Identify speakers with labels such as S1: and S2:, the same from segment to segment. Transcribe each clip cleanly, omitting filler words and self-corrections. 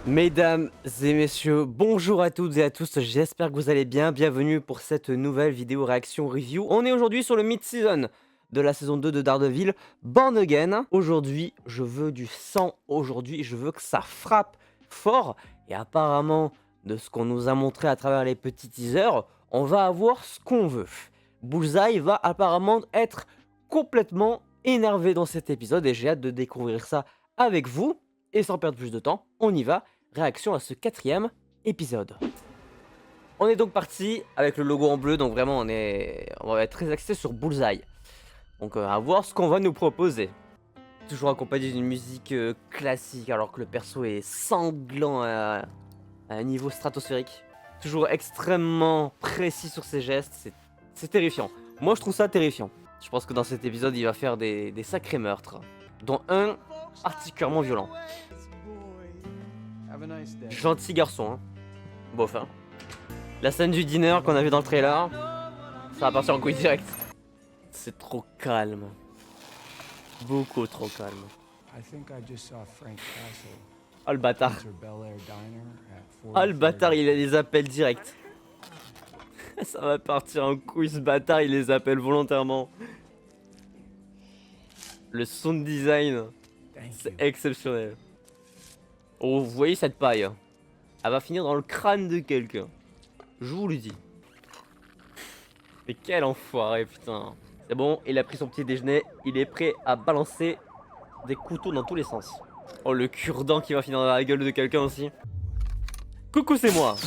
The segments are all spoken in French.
S1: Mesdames et messieurs, bonjour à toutes et à tous, j'espère que vous allez bien, bienvenue pour cette nouvelle vidéo réaction review. On est aujourd'hui sur le mid-season de la saison 2 de Daredevil, Born Again. Aujourd'hui, je veux du sang, aujourd'hui je veux que ça frappe fort. Et apparemment, de ce qu'on nous a montré à travers les petits teasers, on va avoir ce qu'on veut. Bullseye va apparemment être complètement énervé dans cet épisode et j'ai hâte de découvrir ça avec vous. Et sans perdre plus de temps, on y va. Réaction à ce 4e épisode. On est donc parti avec le logo en bleu, donc vraiment on va être très axé sur Bullseye. Donc à voir ce qu'on va nous proposer. Toujours accompagné d'une musique classique alors que le perso est sanglant à un niveau stratosphérique. Toujours extrêmement précis sur ses gestes, c'est terrifiant. Moi je trouve ça terrifiant. Je pense que dans cet épisode il va faire des sacrés meurtres, dont un particulièrement violent. Gentil garçon, hein. Bof, hein. La scène du dîner qu'on a vu dans le trailer, ça va partir en couille direct. C'est trop calme. Beaucoup trop calme. Oh le bâtard. Oh le bâtard, il les appelle direct. Ça va partir en couille ce bâtard, il les appelle volontairement. Le sound design, c'est exceptionnel. Oh, vous voyez cette paille? Elle va finir dans le crâne de quelqu'un. Je vous le dis. Mais quel enfoiré, putain. C'est bon, il a pris son petit déjeuner. Il est prêt à balancer des couteaux dans tous les sens. Oh, le cure-dent qui va finir dans la gueule de quelqu'un aussi. Coucou, c'est moi.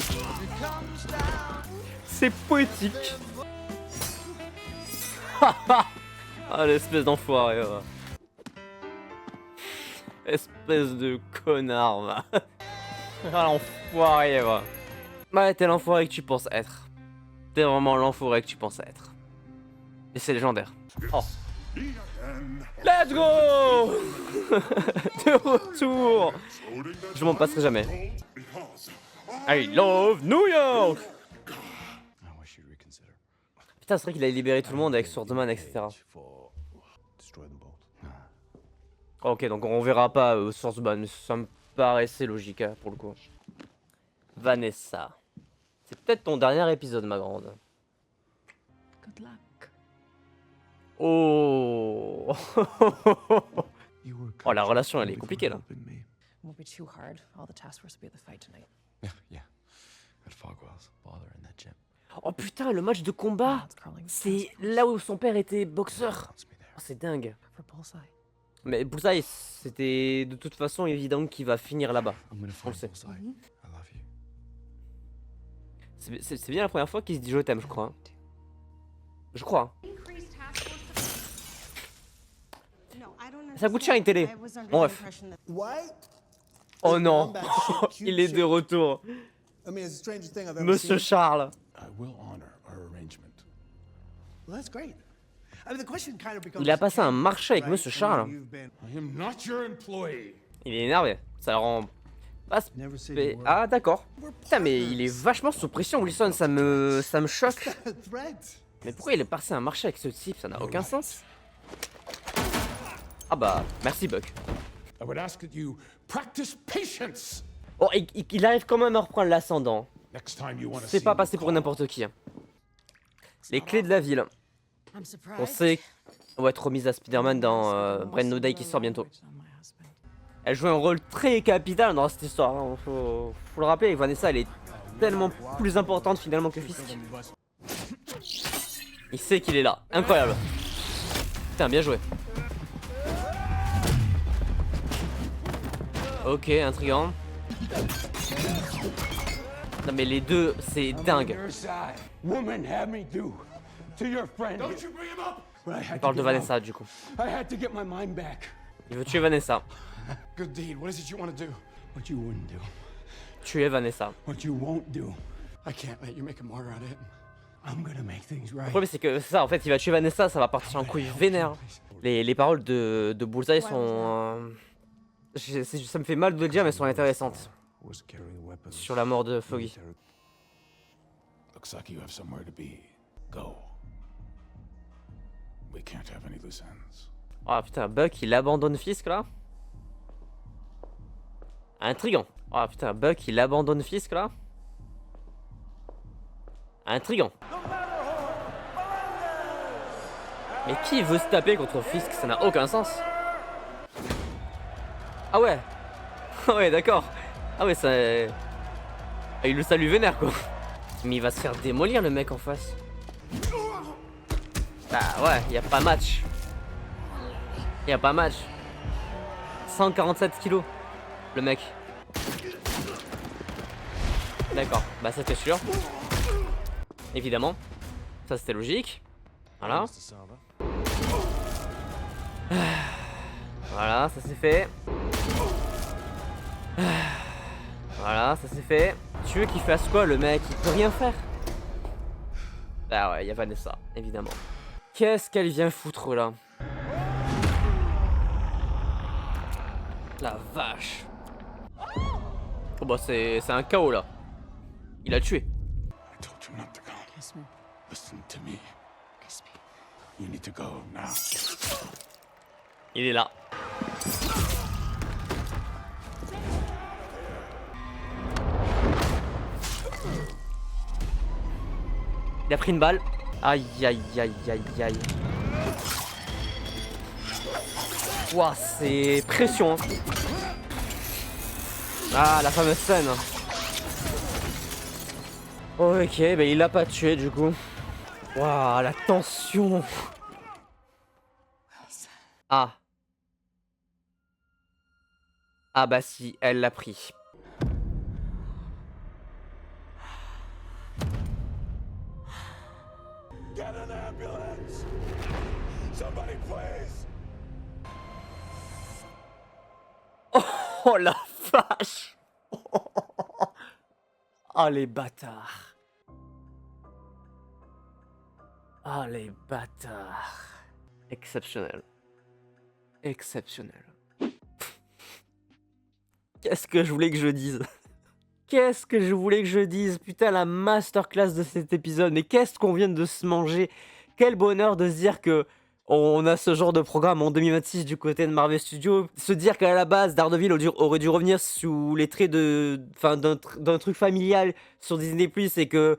S1: C'est poétique. Ah, l'espèce d'enfoiré, va. Espèce de connard, va. Ah, l'enfoiré, va. Ouais, t'es l'enfoiré que tu penses être. T'es vraiment l'enfoiré que tu penses être. Et c'est légendaire. Oh. Let's go. De retour. Je m'en passerai jamais. I love New York. Putain, c'est vrai qu'il a libéré tout le monde avec Swordsman, etc. Ok, donc on verra pas Swordsman, ça me paraissait logique hein, pour le coup. Vanessa. C'est peut-être ton dernier épisode, ma grande.
S2: Good luck.
S1: Oh. Oh, la relation, elle est compliquée, là.
S2: Won't be too hard. All the task force will be at the fight tonight.
S3: Yeah. At Fogwell's, father in that gym.
S1: Oh putain, le match de combat, c'est là où son père était boxeur. Oh, c'est dingue.
S2: For Bullseye.
S1: Mais Bullseye, c'était de toute façon évident qu'il va finir là-bas.
S3: I'm gonna
S1: On le
S3: find
S1: sait.
S3: Bullseye. I love you.
S1: C'est bien la première fois qu'il se dit je t'aime, je crois. Je crois. Ça coûte cher une télé. Bon, bref. Oh non, il est de retour. Monsieur Charles.
S3: I will honor our arrangement.
S1: Il a passé un marché avec Monsieur Charles.
S3: I am not your employee.
S1: Il est énervé. Ça le rend... Ah d'accord. Putain mais il est vachement sous pression Wilson, ça me choque. Mais pourquoi il est passé un marché avec ce type? Ça n'a aucun sens. Ah bah, merci Buck.
S3: I would ask that you practice patience.
S1: Oh, il arrive quand même à reprendre l'ascendant.
S3: Next time you want to
S1: C'est
S3: see
S1: pas
S3: me
S1: passé pour
S3: call.
S1: n'importe qui. Les clés de la ville.
S2: I'm surprised.
S1: On sait qu'elles vont être remises à Spider-Man dans Brand New Day qui sort bientôt.
S2: On my husband.
S1: Elle joue un rôle très capital dans cette histoire. Hein. Faut le rappeler, Vanessa, elle est tellement plus importante finalement que Fisk. Il sait qu'il est là. Incroyable. Putain, bien joué. Ok, intriguant. Non mais les deux, c'est dingue.
S3: Woman had me do to your friend. Don't you bring him up.
S1: Il parle de Vanessa du coup.
S3: I had to get my mind back.
S1: Il veut tuer Vanessa.
S3: Good deed. What is it you want to do? What you wouldn't do.
S1: Tuer Vanessa.
S3: What you won't do. I can't let you make a martyr out of him. I'm gonna make things right.
S1: Le problème c'est que ça, en fait, il va tuer Vanessa, ça va partir en couille vénère. Les paroles de Bullseye sont... ça me fait mal de le dire, mais elles sont intéressantes.
S3: Was carrying weapons.
S1: Sur la mort de Foggy.
S3: Looks like you have somewhere to be. Go. We can't have any loose ends.
S1: Ah putain, Buck, il abandonne Fisk là. Intriguant. Oh putain, Buck il abandonne Fisk là. Intriguant. Mais qui veut se taper contre Fisk? Ça n'a aucun sens. Ah ouais. Ah ouais, d'accord. Ah ouais, ça... Ah, il le salue vénère quoi. Mais il va se faire démolir le mec en face. Bah ouais, y a pas match. Y a pas match. 147 kilos, le mec. D'accord, bah ça c'était sûr. Évidemment. Ça c'était logique. Voilà. Voilà, ça c'est fait. Voilà, ça c'est fait. Tu veux qu'il fasse quoi le mec? Il peut rien faire. Ah ouais, il y a Vanessa, évidemment. Qu'est-ce qu'elle vient foutre là? La vache. Oh bah c'est un chaos là. Il a tué.
S3: I told you not to come.
S2: Kiss me.
S3: Listen to me.
S2: Kiss me.
S3: You need to go now.
S1: Il est là. Il a pris une balle. Aïe aïe aïe aïe aïe. Ouah, c'est pression. Hein. Ah, la fameuse scène. Ok, bah il l'a pas tué du coup. Waouh, la tension. Ah. Ah bah si, elle l'a pris.
S3: Get an ambulance! Somebody, please!
S1: Oh la vache. Oh les bâtards. Oh les bâtards. Exceptionnel. Exceptionnel. Qu'est-ce que je voulais que je dise? Qu'est-ce que je voulais que je dise? Putain, la masterclass de cet épisode. Mais qu'est-ce qu'on vient de se manger? Quel bonheur de se dire que on a ce genre de programme en 2026 du côté de Marvel Studios. Se dire qu'à la base, Daredevil aurait dû revenir sous les traits de, enfin, d'un truc familial sur Disney+, et que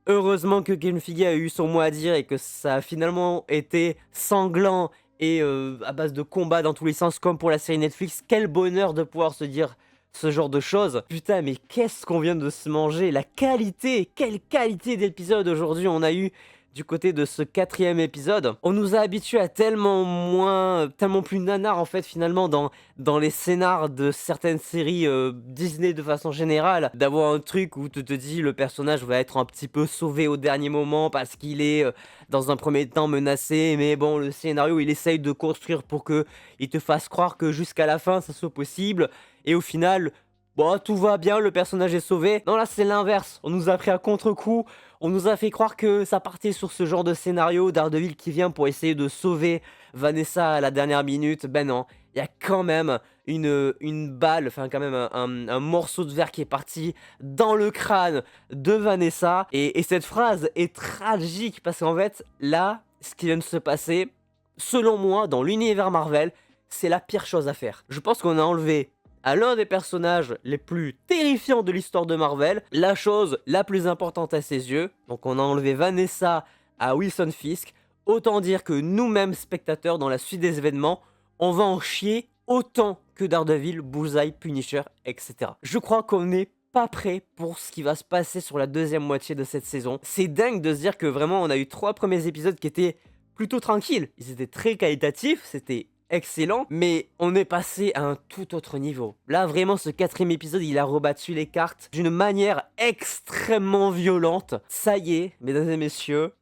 S1: heureusement que Kevin Feige a eu son mot à dire et que ça a finalement été sanglant et à base de combats dans tous les sens comme pour la série Netflix. Quel bonheur de pouvoir se dire ce genre de choses. Putain, mais qu'est-ce qu'on vient de se manger? La qualité, quelle qualité d'épisode aujourd'hui on a eu du côté de ce 4e épisode. On nous a habitués à tellement plus nanar en fait finalement dans les scénars de certaines séries Disney de façon générale, d'avoir un truc où tu te dis le personnage va être un petit peu sauvé au dernier moment parce qu'il est dans un premier temps menacé, mais bon, le scénario il essaye de construire pour que il te fasse croire que jusqu'à la fin ça soit possible, et au final, bon, tout va bien, le personnage est sauvé. Non, là c'est l'inverse, on nous a pris à contre-coup. On nous a fait croire que ça partait sur ce genre de scénario, Daredevil qui vient pour essayer de sauver Vanessa à la dernière minute. Ben non, il y a quand même une balle, enfin quand même un morceau de verre qui est parti dans le crâne de Vanessa. Et cette phrase est tragique parce qu'en fait, là, ce qui vient de se passer, selon moi, dans l'univers Marvel, c'est la pire chose à faire. Je pense qu'on a enlevé à l'un des personnages les plus terrifiants de l'histoire de Marvel, la chose la plus importante à ses yeux. Donc on a enlevé Vanessa à Wilson Fisk. Autant dire que nous-mêmes, spectateurs, dans la suite des événements, on va en chier autant que Daredevil, Bullseye, Punisher, etc. Je crois qu'on n'est pas prêt pour ce qui va se passer sur la deuxième moitié de cette saison. C'est dingue de se dire que vraiment on a eu 3 premiers épisodes qui étaient plutôt tranquilles. Ils étaient très qualitatifs, c'était excellent, mais on est passé à un tout autre niveau. Là, vraiment, ce 4e épisode, il a rebattu les cartes d'une manière extrêmement violente. Ça y est, mesdames et messieurs,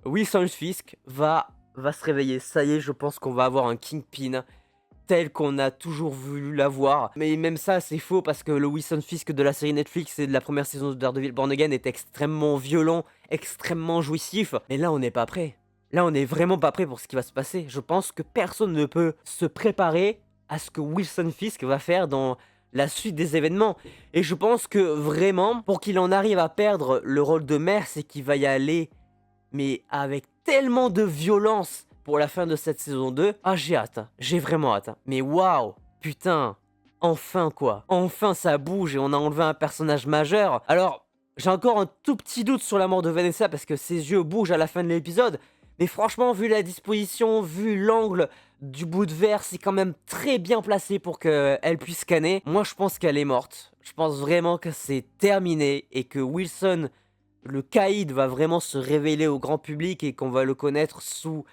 S1: Wilson Fisk va se réveiller. Ça y est, je pense qu'on va avoir un Kingpin tel qu'on a toujours voulu l'avoir. Mais même ça, c'est faux parce que le Wilson Fisk de la série Netflix et de la première saison de Daredevil Born Again est extrêmement violent, extrêmement jouissif. Mais là, on n'est pas prêt. Là, on n'est vraiment pas prêt pour ce qui va se passer. Je pense que personne ne peut se préparer à ce que Wilson Fisk va faire dans la suite des événements. Et je pense que vraiment, pour qu'il en arrive à perdre le rôle de mère, c'est qu'il va y aller, mais avec tellement de violence pour la fin de cette saison 2. Ah, j'ai hâte. J'ai vraiment hâte. Mais waouh, putain. Enfin quoi. Enfin ça bouge et on a enlevé un personnage majeur. Alors, j'ai encore un tout petit doute sur la mort de Vanessa parce que ses yeux bougent à la fin de l'épisode. Mais franchement, vu la disposition, vu l'angle du bout de verre, c'est quand même très bien placé pour qu'elle puisse scanner. Moi, je pense qu'elle est morte. Je pense vraiment que c'est terminé et que Wilson, le caïd, va vraiment se révéler au grand public et qu'on va le connaître sous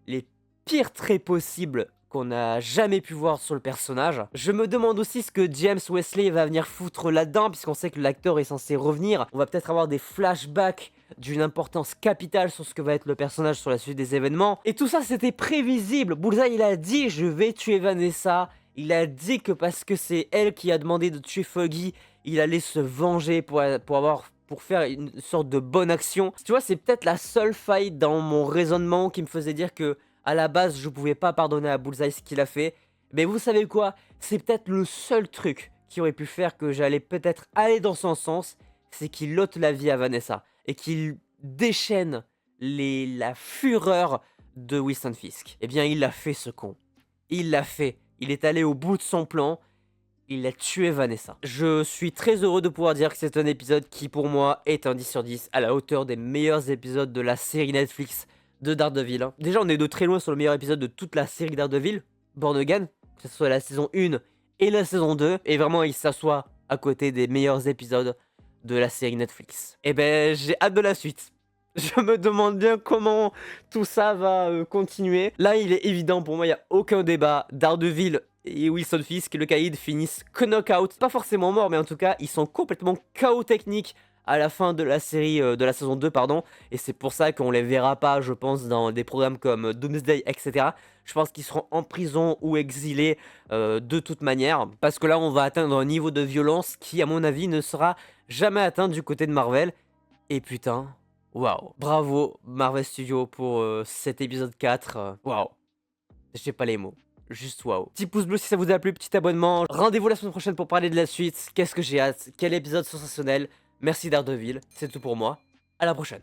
S1: les pires traits possibles qu'on n'a jamais pu voir sur le personnage. Je me demande aussi ce que James Wesley va venir foutre là-dedans, puisqu'on sait que l'acteur est censé revenir. On va peut-être avoir des flashbacks d'une importance capitale sur ce que va être le personnage sur la suite des événements. Et tout ça, c'était prévisible. Bullseye, il a dit « Je vais tuer Vanessa ». Il a dit que parce que c'est elle qui a demandé de tuer Foggy, il allait se venger pour faire une sorte de bonne action. Tu vois, c'est peut-être la seule faille dans mon raisonnement qui me faisait dire que à la base, je pouvais pas pardonner à Bullseye ce qu'il a fait. Mais vous savez quoi? C'est peut-être le seul truc qui aurait pu faire que j'allais peut-être aller dans son sens, c'est qu'il ôte la vie à Vanessa et qu'il déchaîne la fureur de Winston Fisk. Eh bien, il l'a fait, ce con. Il l'a fait. Il est allé au bout de son plan. Il a tué Vanessa. Je suis très heureux de pouvoir dire que c'est un épisode qui, pour moi, est un 10 sur 10, à la hauteur des meilleurs épisodes de la série Netflix de Daredevil. Déjà, on est de très loin sur le meilleur épisode de toute la série Daredevil, Born Again, que ce soit la saison 1 et la saison 2, et vraiment, il s'assoit à côté des meilleurs épisodes de la série Netflix. Et ben, j'ai hâte de la suite. Je me demande bien comment tout ça va continuer. Là, il est évident pour moi, il n'y a aucun débat. Daredevil et Wilson Fisk, le caïd, finissent knock-out. Pas forcément morts, mais en tout cas, ils sont complètement KO techniques à la fin de la série, de la saison 2, pardon. Et c'est pour ça qu'on les verra pas, je pense, dans des programmes comme Doomsday, etc. Je pense qu'ils seront en prison ou exilés de toute manière. Parce que là, on va atteindre un niveau de violence qui, à mon avis, ne sera jamais atteint du côté de Marvel. Et putain... Waouh, bravo Marvel Studios pour cet épisode 4. Waouh, j'ai pas les mots. Juste waouh. Petit pouce bleu si ça vous a plu, petit abonnement. Rendez-vous la semaine prochaine pour parler de la suite. Qu'est-ce que j'ai hâte. Quel épisode sensationnel. Merci Daredevil. C'est tout pour moi. À la prochaine.